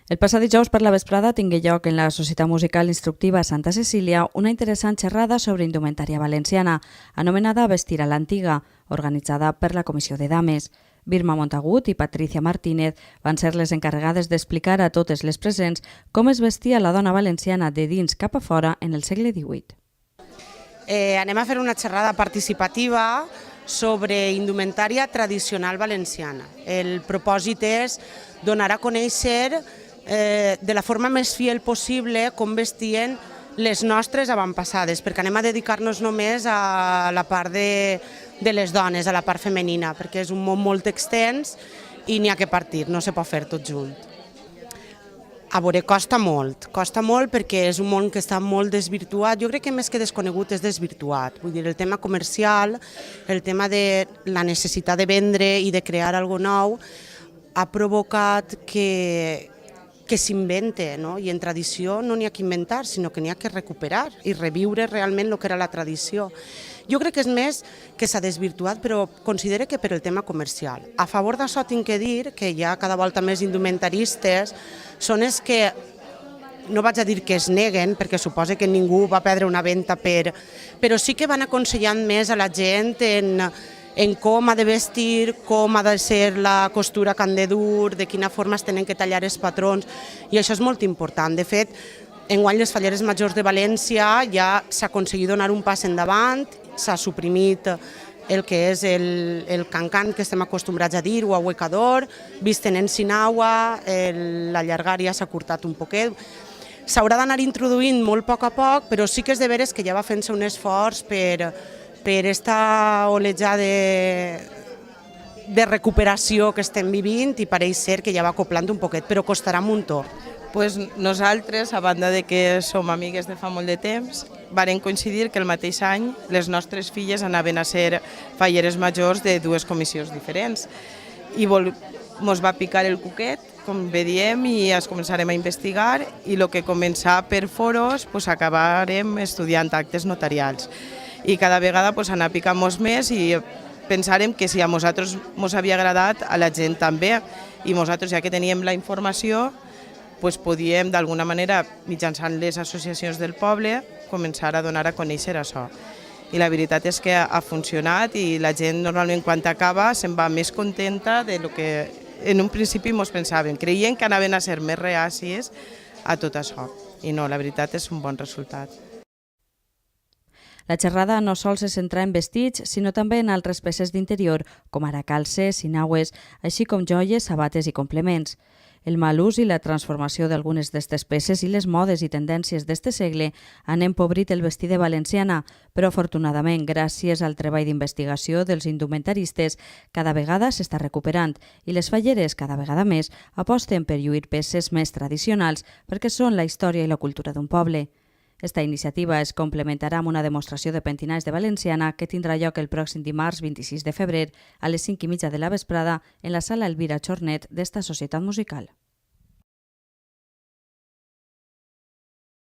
El passat dijous per la vesprada tingué lloc en la Societat Musical Instructiva Santa Cecília una interessant xerrada sobre indumentària valenciana, anomenada Vestir a l'Antiga, organitzada per la Comissió de Dames. Birma Montagut i Patricia Martínez van ser les encarregades d'explicar a totes les presents com es vestia la dona valenciana de dins cap a fora en el segle XVIII. Anem a fer una xerrada participativa sobre indumentària tradicional valenciana. El propòsit és donar a conèixer de la forma més fiel possible com vestien les nostres avantpassades, perquè anem a dedicar-nos només a la part de les dones, a la part femenina, perquè és un món molt extens i n'hi ha que partir, no se pot fer tot junt. A veure, costa molt perquè és un món que està molt desvirtuat. Jo crec que més que desconegut és desvirtuat. Vull dir, el tema comercial, el tema de la necessitat de vendre i de crear alguna cosa nou ha provocat que s'invente, no? I en tradició no n'hi ha que inventar, sinó que n'hi ha que recuperar i reviure realment el que era la tradició. Jo crec que és més que s'ha desvirtuat, però considero que per el tema comercial. A favor d'això tinc que dir que hi ha cada volta més indumentaristes, són els que, no vaig a dir que es neguen, perquè suposo que ningú va perdre una venta però sí que van aconsellant més a la gent en com ha de vestir, com ha de ser la costura que han de dur, de quina forma es tenen que tallar els patrons, i això és molt important. De fet, enguany les Falleres Majors de València ja s'ha aconseguit donar un pas endavant, s'ha suprimit el que és el cancan que estem acostumbrats a dir, o ahuecador, visten en sinagua, la llargària s'ha curtat un poquet. S'haurà d'anar introduint molt a poc, però sí que és de veres que ja va fent-se un esforç per esta olejada de recuperació que estem vivint i pareix ser que ja va acoplant un poquet, però costarà un muntó. Pues nosaltres, a banda de que som amigues de fa molt de temps, varen coincidir que el mateix any les nostres filles anaven a ser falleres majors de dues comissions diferents. I ens va picar el cuquet, com bé diem, i ens començarem a investigar, i el que començà per foros acabarem estudiant actes notarials. I cada vegada anar picant-nos més i pensarem que si a nosaltres ens havia agradat, a la gent també, i nosaltres, ja que teníem la informació, podíem d'alguna manera, mitjançant les associacions del poble, començar a donar a conèixer això. I la veritat és que ha funcionat i la gent normalment quan acaba se'n va més contenta del que en un principi ens pensàvem. Creiem que anaven a ser més reàcies a tot això i no, la veritat és un bon resultat. La xerrada no sols se centra en vestits, sinó també en altres peces d'interior, com ara calces, sinagües, així com joies, sabates i complements. El mal ús i la transformació d'algunes d'aquestes peces i les modes i tendències d'este segle han empobrit el vestir de valenciana, però afortunadament, gràcies al treball d'investigació dels indumentaristes, cada vegada s'està recuperant i les falleres cada vegada més aposten per lluir peces més tradicionals perquè són la història i la cultura d'un poble. Esta iniciativa es complementarà amb una demostració de pentinats de valenciana que tindrà lloc el pròxim dimarts 26 de febrer a les 5:30 de la vesprada en la sala Elvira Chornet d'esta societat musical.